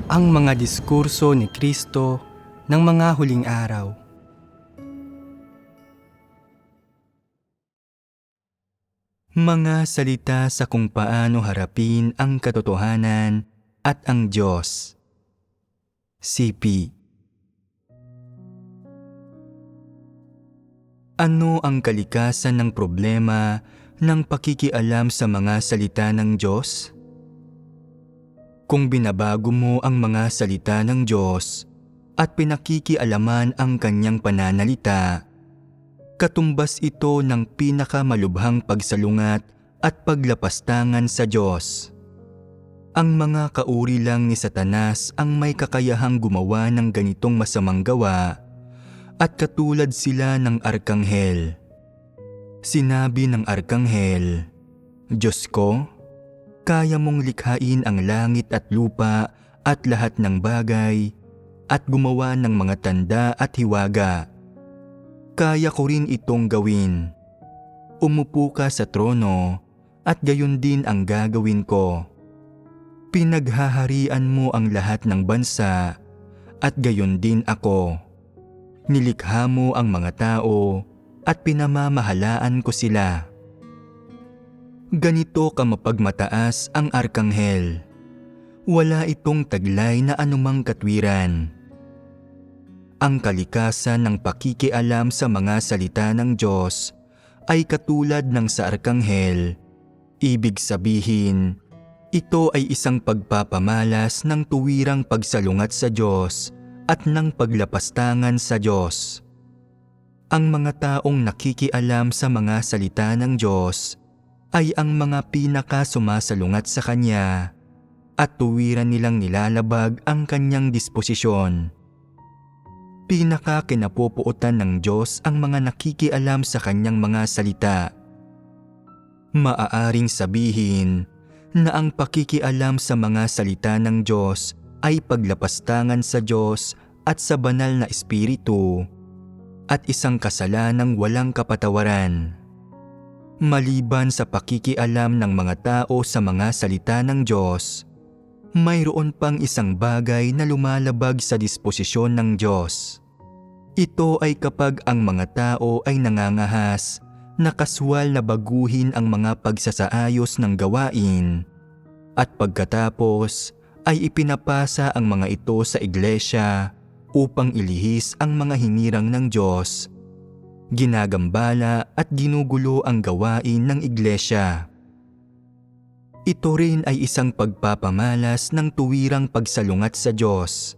Ang mga diskurso ni Kristo ng mga huling araw. Mga salita sa kung paano harapin ang katotohanan at ang Diyos. CP. Ano ang kalikasan ng problema ng pakikialam sa mga salita ng Diyos? Kung binabago mo ang mga salita ng Diyos at pinakikialaman ang kanyang pananalita, katumbas ito ng pinakamalubhang pagsalungat at paglapastangan sa Diyos. Ang mga kauri lang ni Satanas ang may kakayahang gumawa ng ganitong masamang gawa, at katulad sila ng arkanghel. Sinabi ng arkanghel, "Diyos ko, kaya mong likhain ang langit at lupa at lahat ng bagay at gumawa ng mga tanda at hiwaga. Kaya ko rin itong gawin. Umupo ka sa trono at gayon din ang gagawin ko. Pinaghaharian mo ang lahat ng bansa at gayon din ako. Nilikha mo ang mga tao at pinamamahalaan ko sila." Ganito ka mapagmataas ang arkanghel. Wala itong taglay na anumang katwiran. Ang kalikasan ng pakikialam sa mga salita ng Diyos ay katulad ng sa arkanghel. Ibig sabihin, ito ay isang pagpapamalas ng tuwirang pagsalungat sa Diyos at ng paglapastangan sa Diyos. Ang mga taong nakikialam sa mga salita ng Diyos ay ang mga pinakasumasalungat sa Kanya at tuwiran nilang nilalabag ang Kanyang disposisyon. Pinakakinapupuotan ng Diyos ang mga nakikialam sa Kanyang mga salita. Maaaring sabihin na ang pakikialam sa mga salita ng Diyos ay paglapastangan sa Diyos at sa banal na Espiritu at isang kasalanang walang kapatawaran. Maliban sa pakikialam ng mga tao sa mga salita ng Diyos, mayroon pang isang bagay na lumalabag sa disposisyon ng Diyos. Ito ay kapag ang mga tao ay nangangahas na kaswal na baguhin ang mga pagsasaayos ng gawain, at pagkatapos ay ipinapasa ang mga ito sa iglesia upang ilihis ang mga hinirang ng Diyos. Ginagambala at ginugulo ang gawain ng iglesia. Ito rin ay isang pagpapamalas ng tuwirang pagsalungat sa Diyos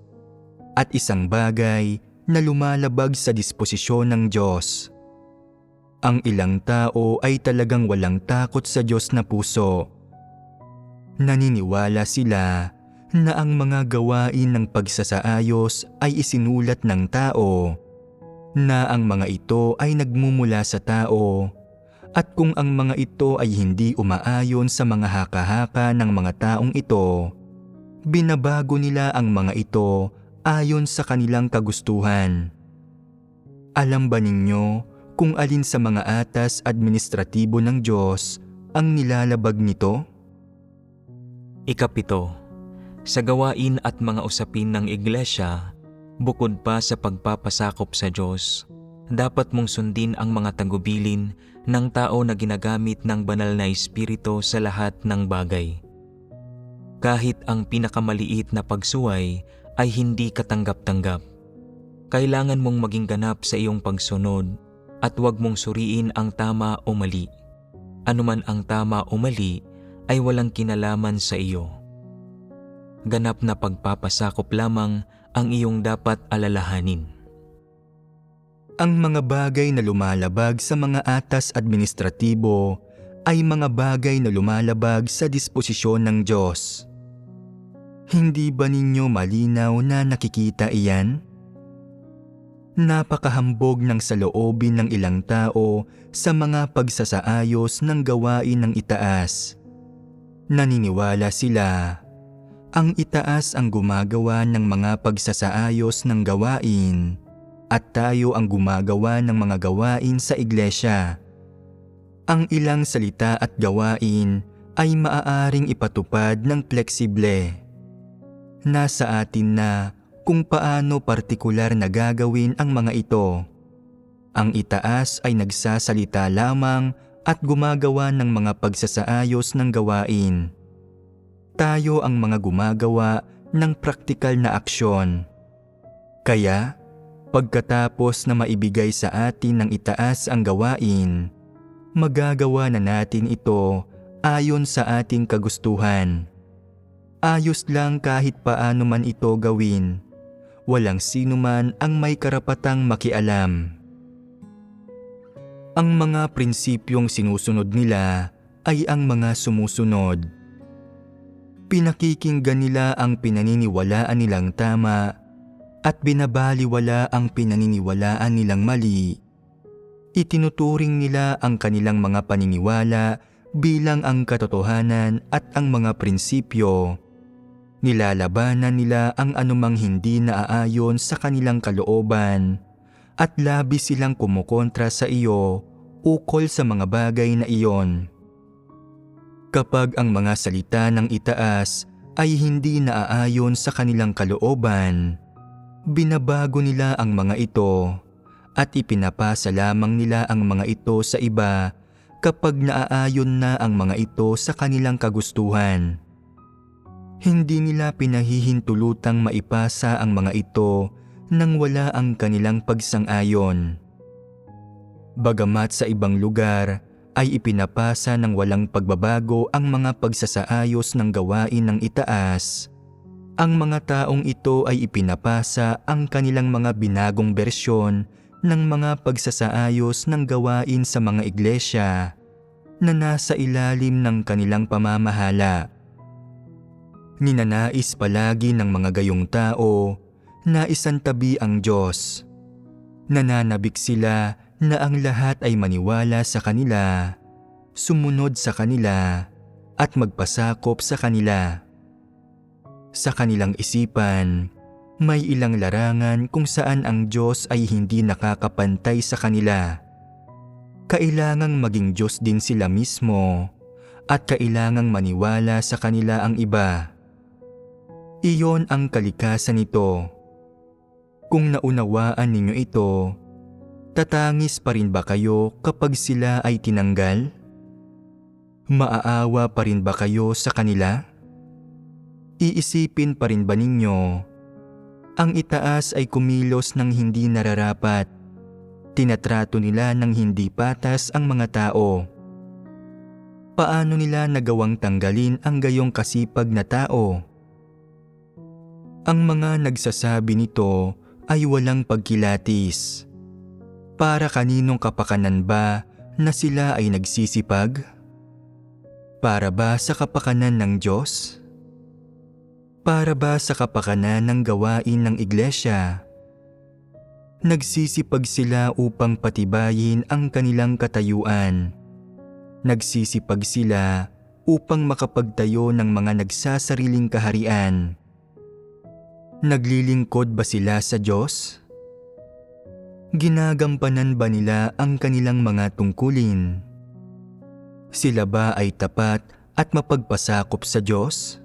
at isang bagay na lumalabag sa disposisyon ng Diyos. Ang ilang tao ay talagang walang takot sa Diyos na puso. Naniniwala sila na ang mga gawain ng pagsasaayos ay isinulat ng tao, na ang mga ito ay nagmumula sa tao, at kung ang mga ito ay hindi umaayon sa mga haka-haka ng mga taong ito, binabago nila ang mga ito ayon sa kanilang kagustuhan. Alam ba ninyo kung alin sa mga atas administratibo ng Diyos ang nilalabag nito? Ikapito, sa gawain at mga usapin ng iglesia, bukod pa sa pagpapasakop sa Diyos, dapat mong sundin ang mga tagubilin ng tao na ginagamit ng banal na Espiritu sa lahat ng bagay. Kahit ang pinakamaliit na pagsuway ay hindi katanggap-tanggap, kailangan mong maging ganap sa iyong pagsunod at huwag mong suriin ang tama o mali. Anuman ang tama o mali ay walang kinalaman sa iyo. Ganap na pagpapasakop lamang ang iyong dapat alalahanin. Ang mga bagay na lumalabag sa mga atas administratibo ay mga bagay na lumalabag sa disposisyon ng Diyos. Hindi ba ninyo malinaw na nakikita iyan? Napakahambog ng saloobin ng ilang tao sa mga pagsasaayos ng gawain ng itaas. Naniniwala sila, ang itaas ang gumagawa ng mga pagsasaayos ng gawain at tayo ang gumagawa ng mga gawain sa iglesia. Ang ilang salita at gawain ay maaaring ipatupad ng fleksible. Nasa atin na kung paano partikular na gagawin ang mga ito. Ang itaas ay nagsasalita lamang at gumagawa ng mga pagsasaayos ng gawain. Tayo ang mga gumagawa ng praktikal na aksyon. Kaya, pagkatapos na maibigay sa atin ng itaas ang gawain, magagawa na natin ito ayon sa ating kagustuhan. Ayos lang kahit paano man ito gawin. Walang sino man ang may karapatang makialam. Ang mga prinsipyong sinusunod nila ay ang mga sumusunod. Pinakikinggan nila ang pinaniniwalaan nilang tama at binabaliwala ang pinaniniwalaan nilang mali. Itinuturing nila ang kanilang mga paniniwala bilang ang katotohanan at ang mga prinsipyo. Nilalabanan nila ang anumang hindi naaayon sa kanilang kalooban at labis silang kumukontra sa iyo ukol sa mga bagay na iyon. Kapag ang mga salita ng itaas ay hindi naaayon sa kanilang kalooban, binabago nila ang mga ito at ipinapasa lamang nila ang mga ito sa iba kapag naaayon na ang mga ito sa kanilang kagustuhan. Hindi nila pinahihintulutang maipasa ang mga ito nang wala ang kanilang pagsang-ayon. Bagamat sa ibang lugar ay ipinapasa ng walang pagbabago ang mga pagsasaayos ng gawain ng itaas, ang mga taong ito ay ipinapasa ang kanilang mga binagong bersyon ng mga pagsasaayos ng gawain sa mga iglesia na nasa ilalim ng kanilang pamamahala. Ninanais palagi ng mga gayong tao na isantabi ang Diyos. Nananabik sila na ang lahat ay maniwala sa kanila, sumunod sa kanila, at magpasakop sa kanila. Sa kanilang isipan, may ilang larangan kung saan ang Diyos ay hindi nakakapantay sa kanila. Kailangang maging Diyos din sila mismo at kailangang maniwala sa kanila ang iba. Iyon ang kalikasan nito. Kung naunawaan ninyo ito, tatangis pa rin ba kayo kapag sila ay tinanggal? Maaawa pa rin ba kayo sa kanila? Iisipin pa rin ba ninyo, ang itaas ay kumilos ng hindi nararapat? Tinatrato nila ng hindi patas ang mga tao. Paano nila nagawang tanggalin ang gayong kasipag na tao? Ang mga nagsasabi nito ay walang pagkilatis. Para kaninong kapakanan ba na sila ay nagsisipag? Para ba sa kapakanan ng Diyos? Para ba sa kapakanan ng gawain ng iglesia? Nagsisipag sila upang patibayin ang kanilang katayuan. Nagsisipag sila upang makapagtayo ng mga nagsasariling kaharian. Naglilingkod ba sila sa Diyos? Ginagampanan ba nila ang kanilang mga tungkulin? Sila ba ay tapat at mapagpasakop sa Diyos?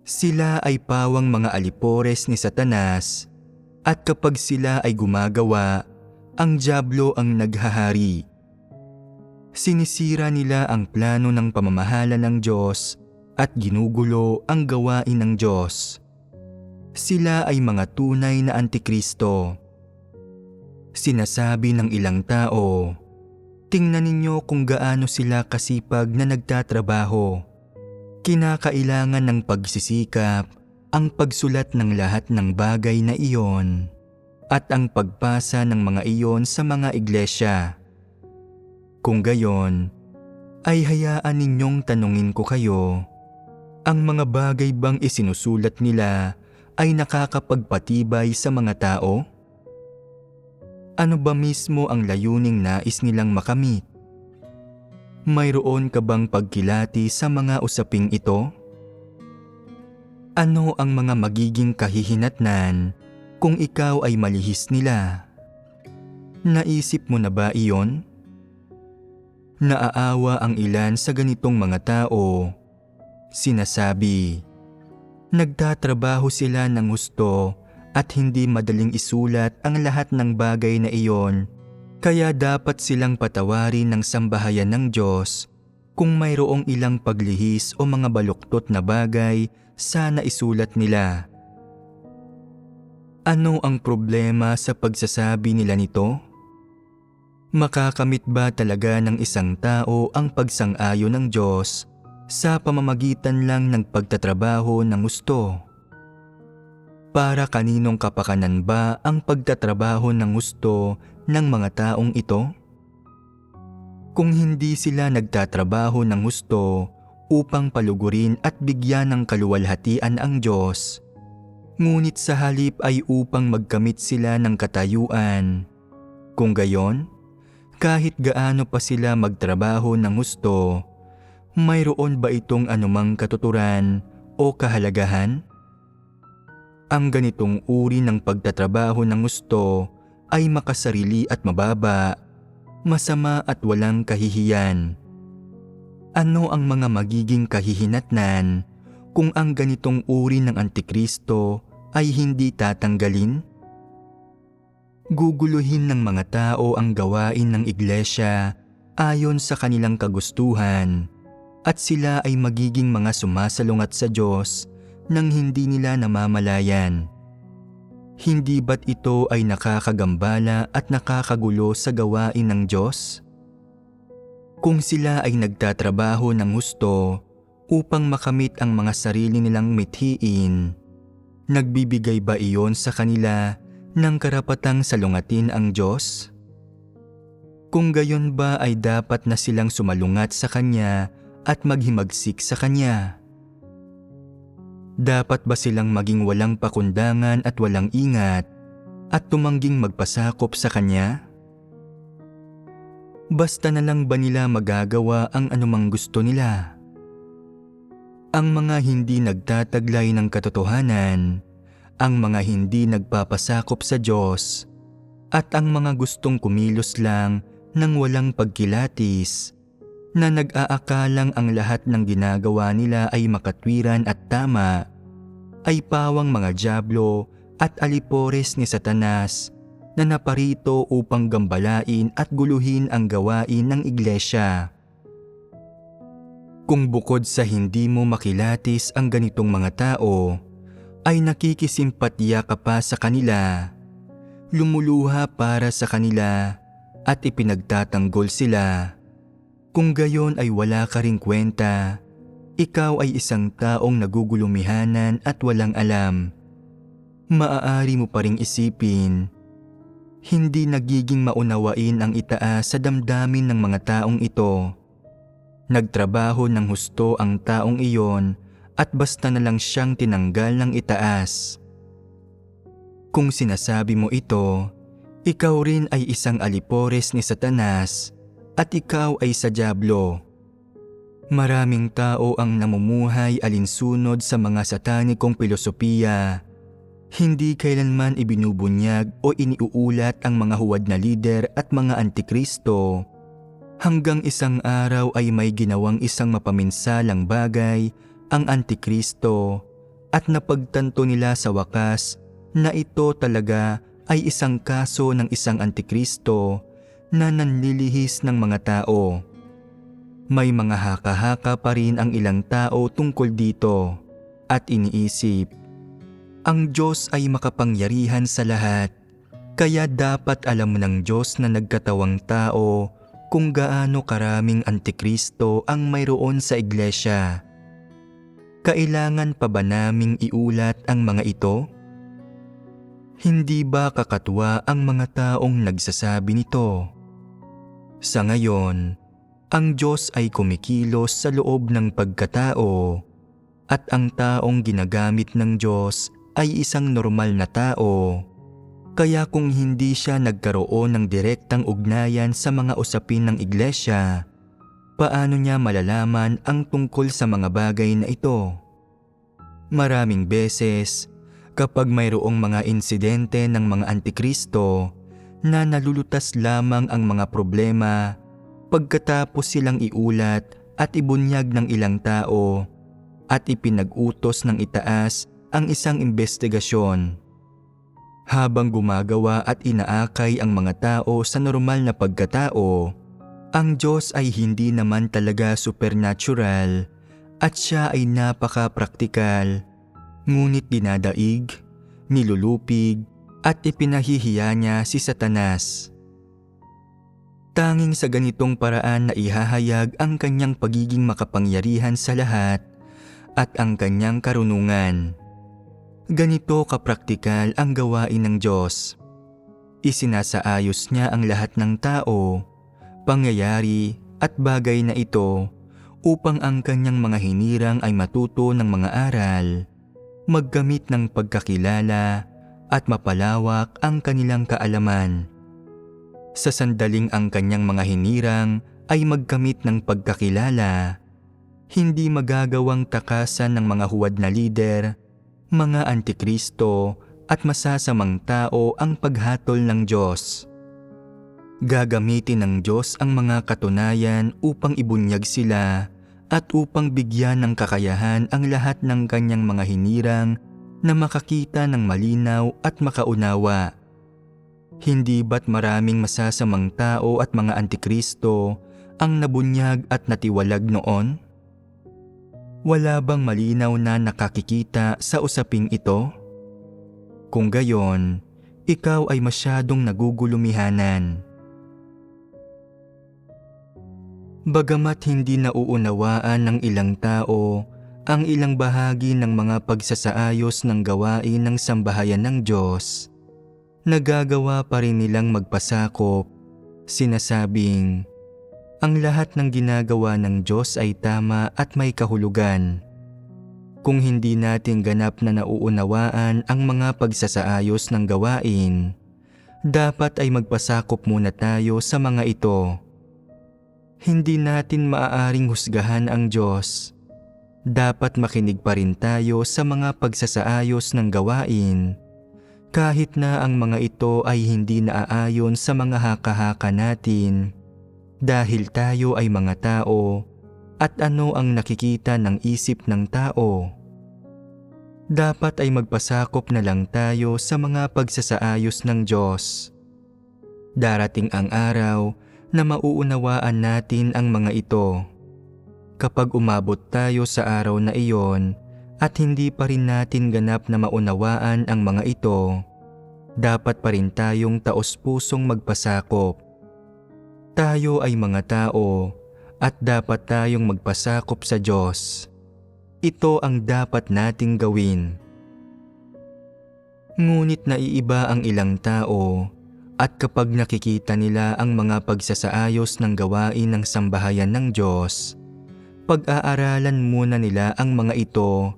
Sila ay pawang mga alipores ni Satanas, at kapag sila ay gumagawa, ang dyablo ang naghahari. Sinisira nila ang plano ng pamamahala ng Diyos at ginugulo ang gawain ng Diyos. Sila ay mga tunay na antikristo. Sinasabi ng ilang tao, tingnan ninyo kung gaano sila kasipag na nagtatrabaho. Kinakailangan ng pagsisikap ang pagsulat ng lahat ng bagay na iyon at ang pagpasa ng mga iyon sa mga iglesia. Kung gayon, ay hayaan ninyong tanungin ko kayo, ang mga bagay bang isinusulat nila ay nakakapagpatibay sa mga tao? Ano ba mismo ang layuning nais nilang makamit? Mayroon ka bang pagkilati sa mga usaping ito? Ano ang mga magiging kahihinatnan kung ikaw ay malihis nila? Naisip mo na ba iyon? Naaawa ang ilan sa ganitong mga tao. Sinasabi, Nagtatrabaho sila ng gusto at hindi madaling isulat ang lahat ng bagay na iyon, kaya dapat silang patawarin ng sambahayan ng Diyos kung mayroong ilang paglihis o mga baluktot na bagay sana isulat nila. Ano ang problema sa pagsasabi nila nito? Makakamit ba talaga ng isang tao ang pagsang-ayon ng Diyos sa pamamagitan lang ng pagtatrabaho ng gusto? Para kaninong kapakanan ba ang pagtatrabaho ng gusto ng mga taong ito? Kung hindi sila nagtatrabaho ng gusto upang palugurin at bigyan ng kaluwalhatian ang Diyos, ngunit sa halip ay upang magkamit sila ng katayuan. Kung gayon, kahit gaano pa sila magtrabaho ng gusto, mayroon ba itong anumang katuturan o kahalagahan? Ang ganitong uri ng pagtatrabaho ng gusto ay makasarili at mababa, masama at walang kahihiyan. Ano ang mga magiging kahihinatnan kung ang ganitong uri ng Antikristo ay hindi tatanggalin? Guguluhin ng mga tao ang gawain ng iglesia ayon sa kanilang kagustuhan, at sila ay magiging mga sumasalungat sa Diyos nang hindi nila namamalayan. Hindi ba't ito ay nakakagambala at nakakagulo sa gawain ng Diyos? Kung sila ay nagtatrabaho ng gusto upang makamit ang mga sarili nilang mithiin, nagbibigay ba iyon sa kanila ng karapatang salungatin ang Diyos? Kung gayon ba ay dapat na silang sumalungat sa Kanya at maghimagsik sa Kanya? Dapat ba silang maging walang pakundangan at walang ingat at tumangging magpasakop sa Kanya? Basta na lang ba nila magagawa ang anumang gusto nila? Ang mga hindi nagtataglay ng katotohanan, ang mga hindi nagpapasakop sa Diyos, at ang mga gustong kumilos lang ng walang pagkilatis, na nag-aakalang ang lahat ng ginagawa nila ay makatwiran at tama, ay pawang mga dyablo at alipores ni Satanas na naparito upang gambalain at guluhin ang gawain ng iglesia. Kung bukod sa hindi mo makilatis ang ganitong mga tao, ay nakikisimpatya ka pa sa kanila, lumuluha para sa kanila at ipinagtatanggol sila, kung gayon ay wala ka ring kwenta, ikaw ay isang taong nagugulumihanan at walang alam. Maaari mo pa ring isipin, hindi nagiging maunawain ang itaas sa damdamin ng mga taong ito. Nagtrabaho ng husto ang taong iyon at basta na lang siyang tinanggal ng itaas. Kung sinasabi mo ito, ikaw rin ay isang alipores ni Satanas at ikaw ay sa dyablo. Maraming tao ang namumuhay alinsunod sa mga satanikong filosofiya. Hindi kailanman ibinubunyag o iniuulat ang mga huwad na lider at mga antikristo. Hanggang isang araw ay may ginawang isang mapaminsalang bagay ang Antikristo at napagtanto nila sa wakas na ito talaga ay isang kaso ng isang Antikristo na nanlilihis ng mga tao. May mga haka-haka pa rin ang ilang tao tungkol dito at iniisip, ang Diyos ay makapangyarihan sa lahat, kaya dapat alam ng Diyos na nagkatawang tao kung gaano karaming Antikristo ang mayroon sa iglesia. Kailangan pa ba naming iulat ang mga ito? Hindi ba kakatwa ang mga taong nagsasabi nito? Sa ngayon, ang Diyos ay kumikilos sa loob ng pagkatao at ang taong ginagamit ng Diyos ay isang normal na tao. Kaya kung hindi siya nagkaroon ng direktang ugnayan sa mga usapin ng iglesia, paano niya malalaman ang tungkol sa mga bagay na ito? Maraming beses, kapag mayroong mga insidente ng mga Antikristo na nalulutas lamang ang mga problema, pagkatapos silang iulat at ibunyag ng ilang tao, at ipinag-utos ng itaas ang isang investigasyon. Habang gumagawa at inaakay ang mga tao sa normal na pagkatao, ang Diyos ay hindi naman talaga supernatural at siya ay napaka-praktikal, ngunit dinadaig, nilulupig at ipinahihiya niya si Satanas. Tanging sa ganitong paraan na ihahayag ang kanyang pagiging makapangyarihan sa lahat at ang kanyang karunungan. Ganito kapraktikal ang gawain ng Diyos. Isinasaayos niya ang lahat ng tao, pangyayari at bagay na ito upang ang kanyang mga hinirang ay matuto ng mga aral, maggamit ng pagkakilala at mapalawak ang kanilang kaalaman. Sa sandaling ang kanyang mga hinirang ay magkamit ng pagkakilala, hindi magagawang takasan ng mga huwad na lider, mga antikristo at masasamang tao ang paghatol ng Diyos. Gagamitin ng Diyos ang mga katunayan upang ibunyag sila at upang bigyan ng kakayahan ang lahat ng kanyang mga hinirang na makakita ng malinaw at makaunawa. Hindi ba't maraming masasamang tao at mga antikristo ang nabunyag at natiwalag noon? Wala bang malinaw na nakakikita sa usaping ito? Kung gayon, ikaw ay masyadong nagugulumihanan. Bagamat hindi nauunawaan ng ilang tao ang ilang bahagi ng mga pagsasaayos ng gawain ng sambahayan ng Diyos, nagagawa pa rin nilang magpasakop, sinasabing, ang lahat ng ginagawa ng Diyos ay tama at may kahulugan. Kung hindi natin ganap na nauunawaan ang mga pagsasaayos ng gawain, dapat ay magpasakop muna tayo sa mga ito. Hindi natin maaaring husgahan ang Diyos. Dapat makinig pa rin tayo sa mga pagsasaayos ng gawain, kahit na ang mga ito ay hindi naaayon sa mga haka-haka natin, dahil tayo ay mga tao at ano ang nakikita ng isip ng tao. Dapat ay magpasakop na lang tayo sa mga pagsasaayos ng Diyos. Darating ang araw na mauunawaan natin ang mga ito. Kapag umabot tayo sa araw na iyon at hindi pa rin natin ganap na maunawaan ang mga ito, dapat pa rin tayong taos-pusong magpasakop. Tayo ay mga tao at dapat tayong magpasakop sa Diyos. Ito ang dapat nating gawin. Ngunit naiiba ang ilang tao at kapag nakikita nila ang mga pagsasaayos ng gawain ng sambahayan ng Diyos, pag-aaralan muna nila ang mga ito,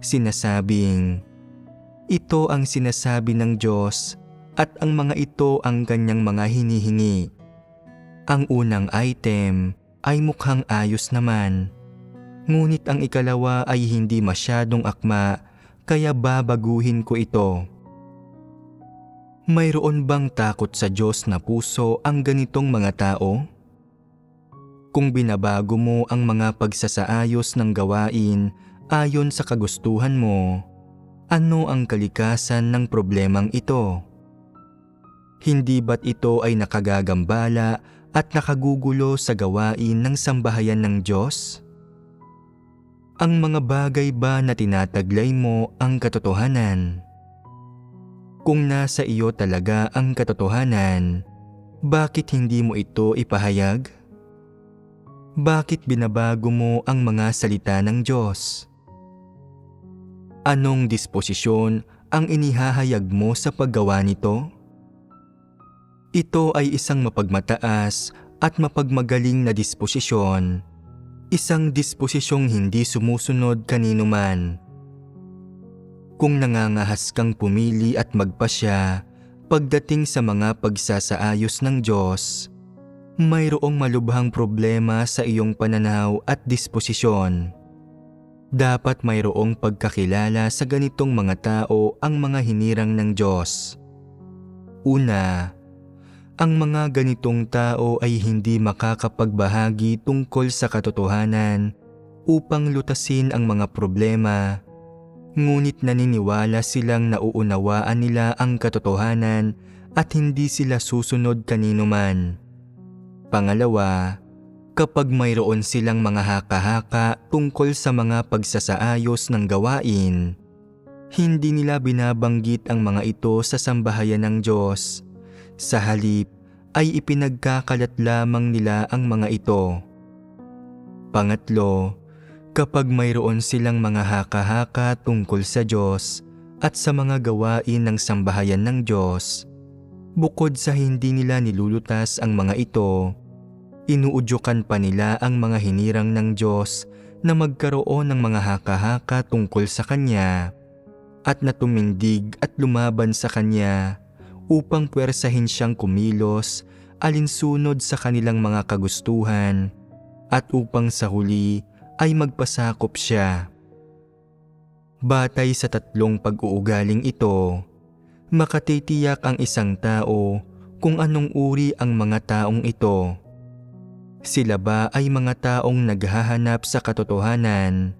sinasabing, ito ang sinasabi ng Diyos at ang mga ito ang kanyang mga hinihingi. Ang unang item ay mukhang ayos naman, ngunit ang ikalawa ay hindi masyadong akma, kaya babaguhin ko ito. Mayroon bang takot sa Diyos na puso ang ganitong mga tao? Kung binabago mo ang mga pagsasaayos ng gawain ayon sa kagustuhan mo, ano ang kalikasan ng problemang ito? Hindi ba't ito ay nakagagambala at nakagugulo sa gawain ng sambahayan ng Diyos? Ang mga bagay ba na tinataglay mo ang katotohanan? Kung nasa iyo talaga ang katotohanan, bakit hindi mo ito ipahayag? Bakit binabago mo ang mga salita ng Diyos? Anong disposisyon ang inihahayag mo sa paggawa nito? Ito ay isang mapagmataas at mapagmagaling na disposisyon. Isang disposisyong hindi sumusunod kanino man. Kung nangangahas kang pumili at magpasya pagdating sa mga pagsasaayos ng Diyos, mayroong malubhang problema sa iyong pananaw at disposisyon. Dapat mayroong pagkakilala sa ganitong mga tao ang mga hinirang ng Diyos. Una, ang mga ganitong tao ay hindi makakapagbahagi tungkol sa katotohanan upang lutasin ang mga problema. Ngunit naniniwala silang nauunawaan nila ang katotohanan at hindi sila susunod kanino man. Pangalawa, kapag mayroon silang mga haka-haka tungkol sa mga pagsasaayos ng gawain, hindi nila binabanggit ang mga ito sa sambahayan ng Diyos. Sa halip ay ipinagkakalat lamang nila ang mga ito. Pangatlo, kapag mayroon silang mga haka-haka tungkol sa Diyos at sa mga gawain ng sambahayan ng Diyos, bukod sa hindi nila nilulutas ang mga ito, inuudyukan pa nila ang mga hinirang ng Diyos na magkaroon ng mga haka-haka tungkol sa Kanya at na tumindig at lumaban sa Kanya upang puwersahin siyang kumilos alinsunod sa kanilang mga kagustuhan at upang sa huli ay magpasakop siya. Batay sa tatlong pag-uugaling ito, makatitiyak ang isang tao kung anong uri ang mga taong ito. Sila ba ay mga taong naghahanap sa katotohanan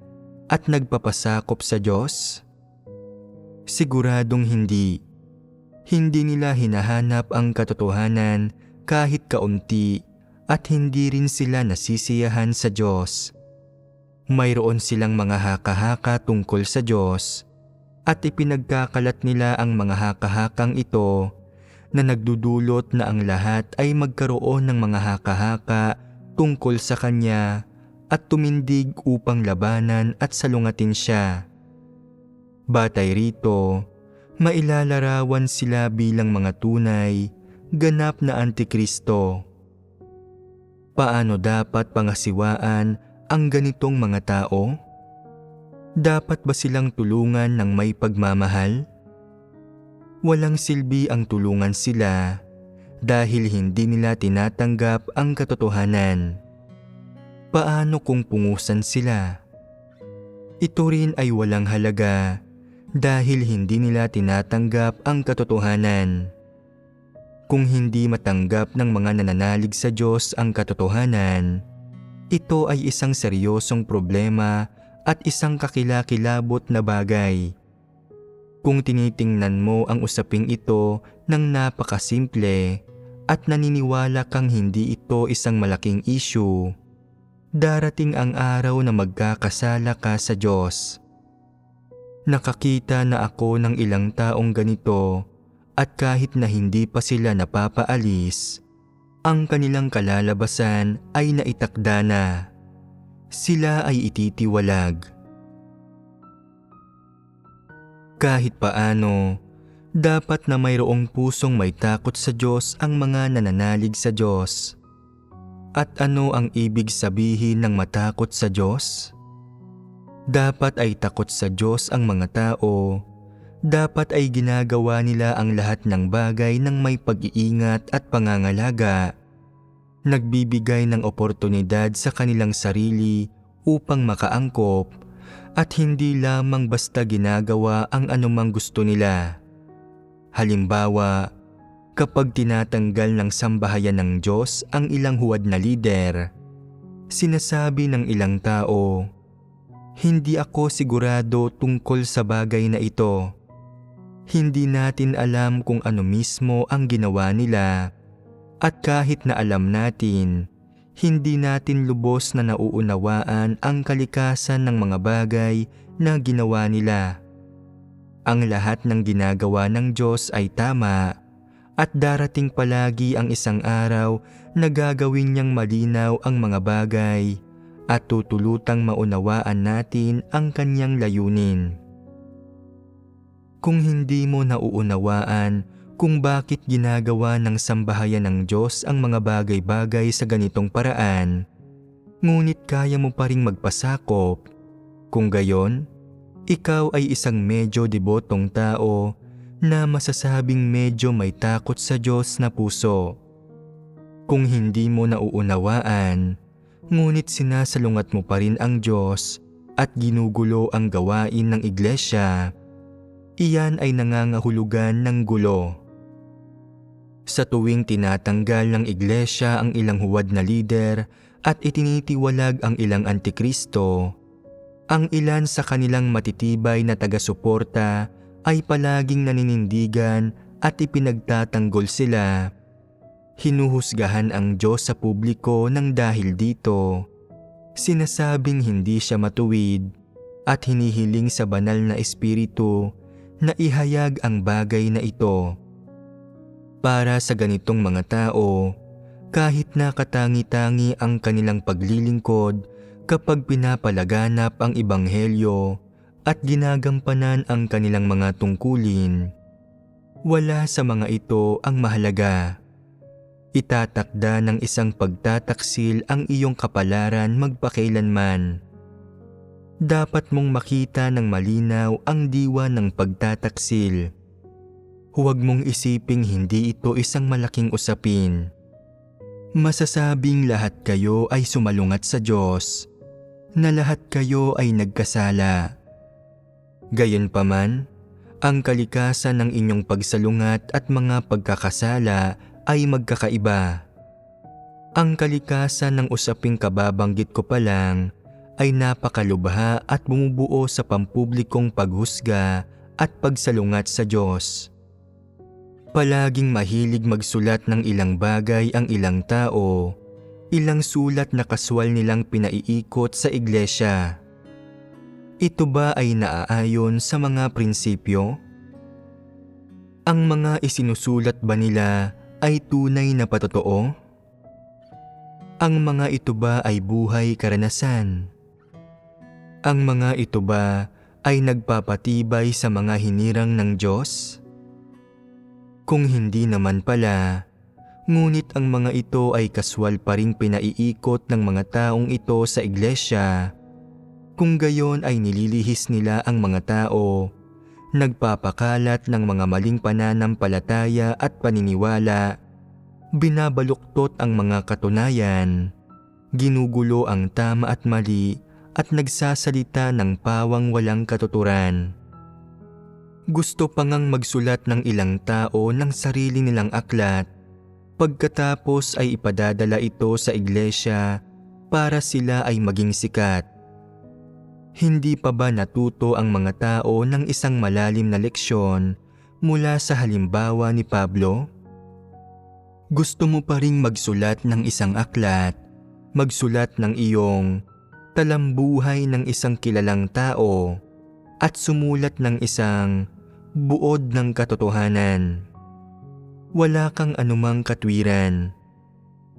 at nagpapasakop sa Diyos? Siguradong hindi. Hindi nila hinahanap ang katotohanan kahit kaunti at hindi rin sila nasisiyahan sa Diyos. Mayroon silang mga haka-haka tungkol sa Diyos at ipinagkakalat nila ang mga haka-hakang ito na nagdudulot na ang lahat ay magkaroon ng mga haka-haka tungkol sa Kanya at tumindig upang labanan at salungatin siya. Batay rito, mailalarawan sila bilang mga tunay, ganap na Antikristo. Paano dapat pangasiwaan ang ganitong mga tao? Dapat ba silang tulungan ng may pagmamahal? Walang silbi ang tulungan sila dahil hindi nila tinatanggap ang katotohanan. Paano kung pungusan sila? Ito rin ay walang halaga dahil hindi nila tinatanggap ang katotohanan. Kung hindi matanggap ng mga nananalig sa Diyos ang katotohanan, ito ay isang seryosong problema at isang kakilakilabot na bagay. Kung tinitingnan mo ang usaping ito ng napakasimple at naniniwala kang hindi ito isang malaking issue, darating ang araw na magkakasala ka sa Diyos. Nakakita na ako ng ilang taong ganito at kahit na hindi pa sila napapaalis, ang kanilang kalalabasan ay naitakda na. Sila ay ititiwalag. Kahit paano, dapat na mayroong pusong may takot sa Diyos ang mga nananalig sa Diyos. At ano ang ibig sabihin ng matakot sa Diyos? Dapat ay takot sa Diyos ang mga tao. Dapat ay ginagawa nila ang lahat ng bagay ng may pag-iingat at pangangalaga. Nagbibigay ng oportunidad sa kanilang sarili upang makaangkop at hindi lamang basta ginagawa ang anumang gusto nila. Halimbawa, kapag tinatanggal ng sambahayan ng Diyos ang ilang huwad na lider, sinasabi ng ilang tao, "Hindi ako sigurado tungkol sa bagay na ito." Hindi natin alam kung ano mismo ang ginawa nila at kahit na alam natin, hindi natin lubos na nauunawaan ang kalikasan ng mga bagay na ginawa nila. Ang lahat ng ginagawa ng Diyos ay tama at darating palagi ang isang araw na gagawin niyang malinaw ang mga bagay at tutulutang maunawaan natin ang kanyang layunin. Kung hindi mo nauunawaan kung bakit ginagawa ng sambahayan ng Diyos ang mga bagay-bagay sa ganitong paraan, ngunit kaya mo pa ring magpasakop, kung gayon, ikaw ay isang medyo debotong tao na masasabing medyo may takot sa Diyos na puso. Kung hindi mo nauunawaan, ngunit sinasalungat mo pa rin ang Diyos at ginugulo ang gawain ng iglesia, iyan ay nangangahulugan ng gulo. Sa tuwing tinatanggal ng iglesia ang ilang huwad na lider at itinitiwalag ang ilang antikristo. Ang ilan sa kanilang matitibay na taga-suporta ay palaging naninindigan at ipinagtatanggol sila. Hinuhusgahan ang Diyos sa publiko ng dahil dito. Sinasabing hindi siya matuwid at hinihiling sa banal na espiritu na ihayag ang bagay na ito. Para sa ganitong mga tao, kahit na katangi-tangi ang kanilang paglilingkod kapag pinapalaganap ang ebanghelyo at ginagampanan ang kanilang mga tungkulin, wala sa mga ito ang mahalaga. Itatakda ng isang pagtataksil ang iyong kapalaran magpakailanman. Dapat mong makita ng malinaw ang diwa ng pagtataksil. Huwag mong isiping hindi ito isang malaking usapin. Masasabing lahat kayo ay sumalungat sa Diyos, na lahat kayo ay nagkasala. Gayunpaman, ang kalikasan ng inyong pagsalungat at mga pagkakasala ay magkakaiba. Ang kalikasan ng usaping kababanggit ko pa lang ay napakalubha at bumubuo sa pampublikong paghusga at pagsalungat sa Diyos. Palaging mahilig magsulat ng ilang bagay ang ilang tao, ilang sulat na kaswal nilang pinaiikot sa iglesia. Ito ba ay naaayon sa mga prinsipyo? Ang mga isinusulat ba nila ay tunay na patotoo? Ang mga ito ba ay buhay karanasan? Ang mga ito ba ay nagpapatibay sa mga hinirang ng Diyos? Kung hindi naman pala, ngunit ang mga ito ay kaswal pa ring pinaiikot ng mga taong ito sa iglesia. Kung gayon ay nililihis nila ang mga tao, nagpapakalat ng mga maling pananampalataya at paniniwala, binabaluktot ang mga katunayan, ginugulo ang tama at mali at nagsasalita ng pawang walang katuturan. Gusto pa ngang magsulat ng ilang tao ng sarili nilang aklat, pagkatapos ay ipadadala ito sa iglesia para sila ay maging sikat. Hindi pa ba natuto ang mga tao ng isang malalim na leksyon mula sa halimbawa ni Pablo? Gusto mo pa ring magsulat ng isang aklat, magsulat ng iyong talambuhay ng isang kilalang tao at sumulat ng isang buod ng katotohanan. Wala kang anumang katwiran.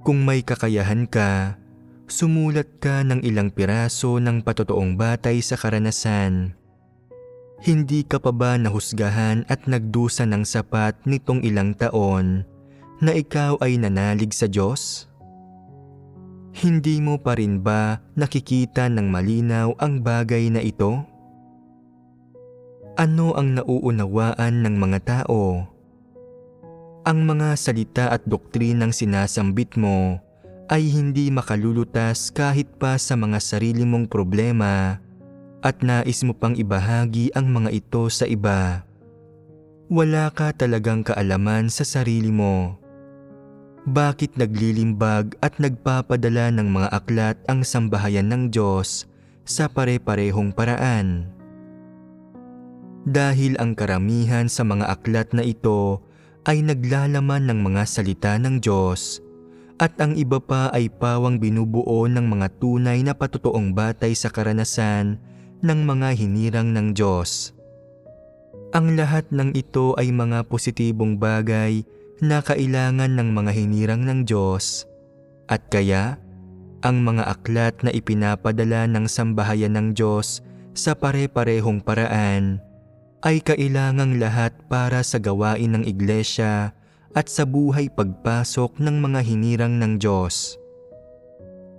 Kung may kakayahan ka, sumulat ka ng ilang piraso ng patotoong batay sa karanasan. Hindi ka pa ba nahusgahan at nagdusa ng sapat nitong ilang taon na ikaw ay nanalig sa Diyos? Hindi mo pa rin ba nakikita ng malinaw ang bagay na ito? Ano ang nauunawaan ng mga tao? Ang mga salita at doktrinang sinasambit mo ay hindi makalulutas kahit pa sa mga sarili mong problema at nais mo pang ibahagi ang mga ito sa iba. Wala ka talagang kaalaman sa sarili mo. Bakit naglilimbag at nagpapadala ng mga aklat ang sambahayan ng Diyos sa pare-parehong paraan? Dahil ang karamihan sa mga aklat na ito ay naglalaman ng mga salita ng Diyos at ang iba pa ay pawang binubuo ng mga tunay na patotoong batay sa karanasan ng mga hinirang ng Diyos. Ang lahat ng ito ay mga positibong bagay na kailangan ng mga hinirang ng Diyos, at kaya ang mga aklat na ipinapadala ng sambahayan ng Diyos sa pare-parehong paraan ay kailangang lahat para sa gawain ng iglesia at sa buhay pagpasok ng mga hinirang ng Diyos.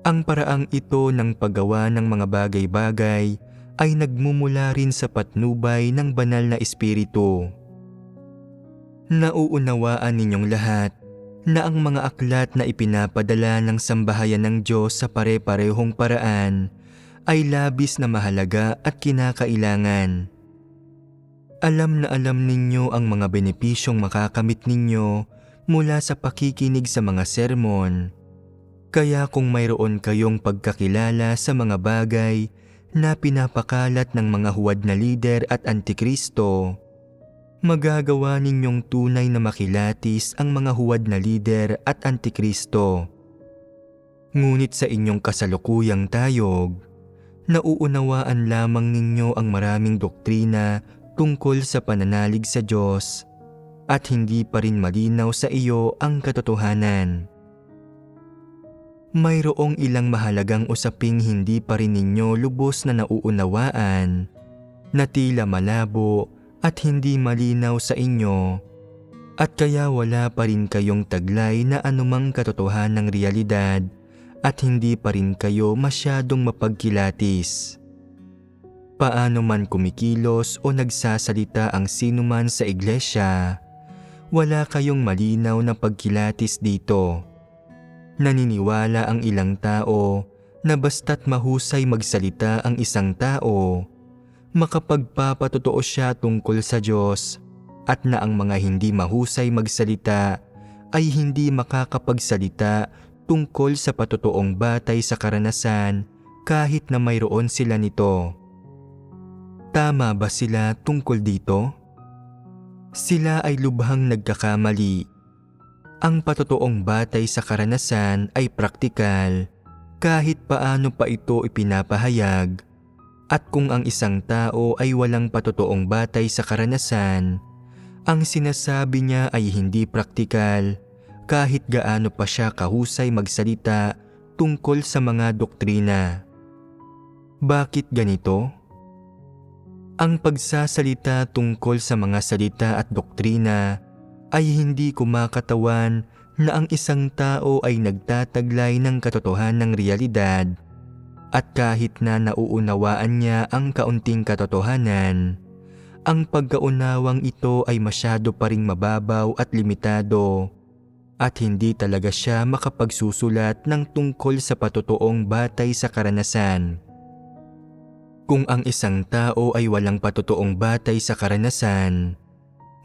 Ang paraang ito ng paggawa ng mga bagay-bagay ay nagmumula rin sa patnubay ng banal na espiritu. Nauunawaan ninyong lahat na ang mga aklat na ipinapadala ng sambahayan ng Diyos sa pare-parehong paraan ay labis na mahalaga at kinakailangan. Alam na alam ninyo ang mga benepisyong makakamit ninyo mula sa pakikinig sa mga sermon. Kaya kung mayroon kayong pagkakilala sa mga bagay na pinapakalat ng mga huwad na lider at antikristo, magagawa ninyong tunay na makilatis ang mga huwad na lider at antikristo. Ngunit sa inyong kasalukuyang tayog, nauunawaan lamang ninyo ang maraming doktrina tungkol sa pananalig sa Diyos at hindi pa rin malinaw sa iyo ang katotohanan. Mayroong ilang mahalagang usaping hindi pa rin ninyo lubos na nauunawaan, na tila malabo at hindi malinaw sa inyo, at kaya wala pa rin kayong taglay na anumang katotohanang realidad at hindi pa rin kayo masyadong mapagkilatis. Paano man kumikilos o nagsasalita ang sinuman sa iglesia, wala kayong malinaw na pagkilatis dito. Naniniwala ang ilang tao na basta't mahusay magsalita ang isang tao, makapagpapatotoo siya tungkol sa Diyos, at na ang mga hindi mahusay magsalita ay hindi makakapagsalita tungkol sa patotoong batay sa karanasan kahit na mayroon sila nito. Tama ba sila tungkol dito? Sila ay lubhang nagkakamali. Ang patotoong batay sa karanasan ay praktikal kahit paano pa ito ipinapahayag, at kung ang isang tao ay walang patotoong batay sa karanasan, ang sinasabi niya ay hindi praktikal kahit gaano pa siya kahusay magsalita tungkol sa mga doktrina. Bakit ganito? Ang pagsasalita tungkol sa mga salita at doktrina ay hindi kumakatawan na ang isang tao ay nagtataglay ng katotohanang realidad, at kahit na nauunawaan niya ang kaunting katotohanan, ang pagkaunawang ito ay masyado pa ring mababaw at limitado, at hindi talaga siya makapagsusulat ng tungkol sa patotoong batay sa karanasan. Kung ang isang tao ay walang patotoong batay sa karanasan,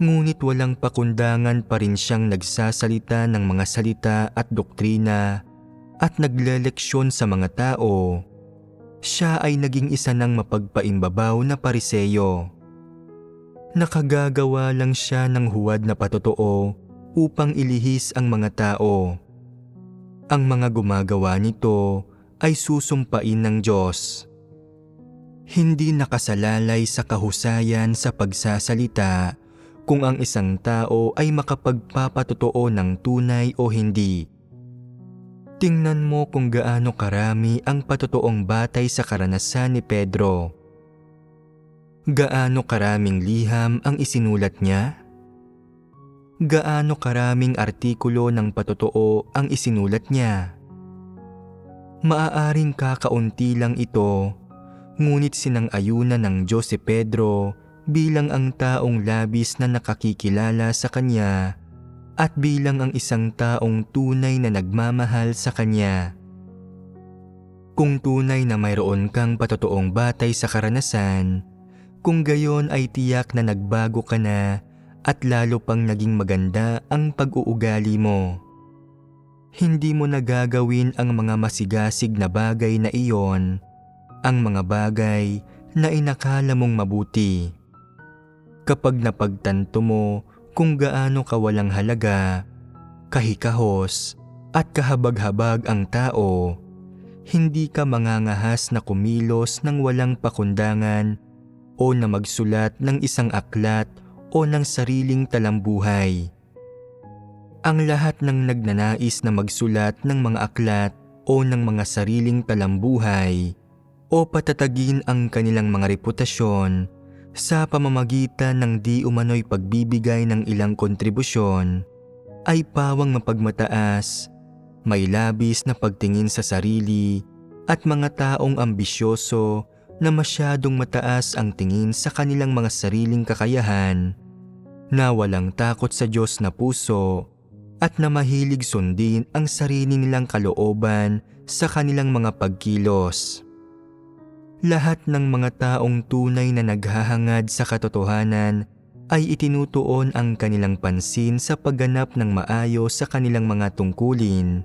ngunit walang pakundangan pa rin siyang nagsasalita ng mga salita at doktrina at nagleleksyon sa mga tao, siya ay naging isa ng mapagpaimbabaw na pariseyo. Nakagagawa lang siya ng huwad na patotoo upang ilihis ang mga tao. Ang mga gumagawa nito ay susumpain ng Diyos. Hindi nakasalalay sa kahusayan sa pagsasalita kung ang isang tao ay makapagpapatotoo ng tunay o hindi. Tingnan mo kung gaano karami ang patotoong batay sa karanasan ni Pedro. Gaano karaming liham ang isinulat niya? Gaano karaming artikulo ng patotoo ang isinulat niya? Maaaring kakaunti lang ito, ngunit sinang-ayunan ng Diyos si Pedro bilang ang taong labis na nakakikilala sa Kanya at bilang ang isang taong tunay na nagmamahal sa Kanya. Kung tunay na mayroon kang patotoong batay sa karanasan, kung gayon ay tiyak na nagbago ka na at lalo pang naging maganda ang pag-uugali mo. Hindi mo nagagawin ang mga masigasig na bagay na iyon, ang mga bagay na inakala mong mabuti. Kapag napagtanto mo kung gaano ka walang halaga, kahikahos at kahabag-habag ang tao, hindi ka mangangahas na kumilos ng walang pakundangan o na magsulat ng isang aklat o ng sariling talambuhay. Ang lahat ng nagnanais na magsulat ng mga aklat o ng mga sariling talambuhay o patatagin ang kanilang mga reputasyon sa pamamagitan ng di umano'y pagbibigay ng ilang kontribusyon, ay pawang mapagmataas, may labis na pagtingin sa sarili, at mga taong ambisyoso na masyadong mataas ang tingin sa kanilang mga sariling kakayahan, na walang takot sa Diyos na puso, at na mahilig sundin ang sarili nilang kalooban sa kanilang mga pagkilos. Lahat ng mga taong tunay na naghahangad sa katotohanan ay itinutuon ang kanilang pansin sa pagganap ng maayos sa kanilang mga tungkulin,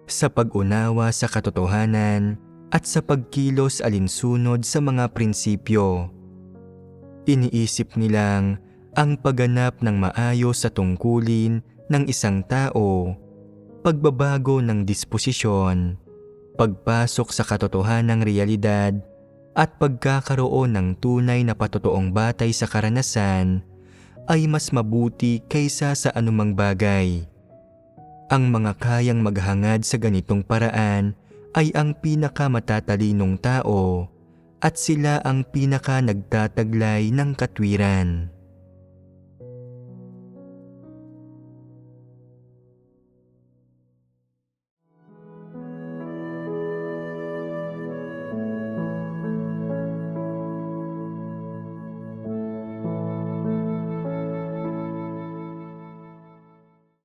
sa pag-unawa sa katotohanan at sa pagkilos alinsunod sa mga prinsipyo. Iniisip nilang ang pagganap ng maayos sa tungkulin ng isang tao, pagbabago ng disposisyon, pagpasok sa katotohanang realidad, at pagkakaroon ng tunay na patotoong batay sa karanasan ay mas mabuti kaysa sa anumang bagay. Ang mga kayang maghangad sa ganitong paraan ay ang pinakamatalinong tao at sila ang pinaka nagtataglay ng katwiran.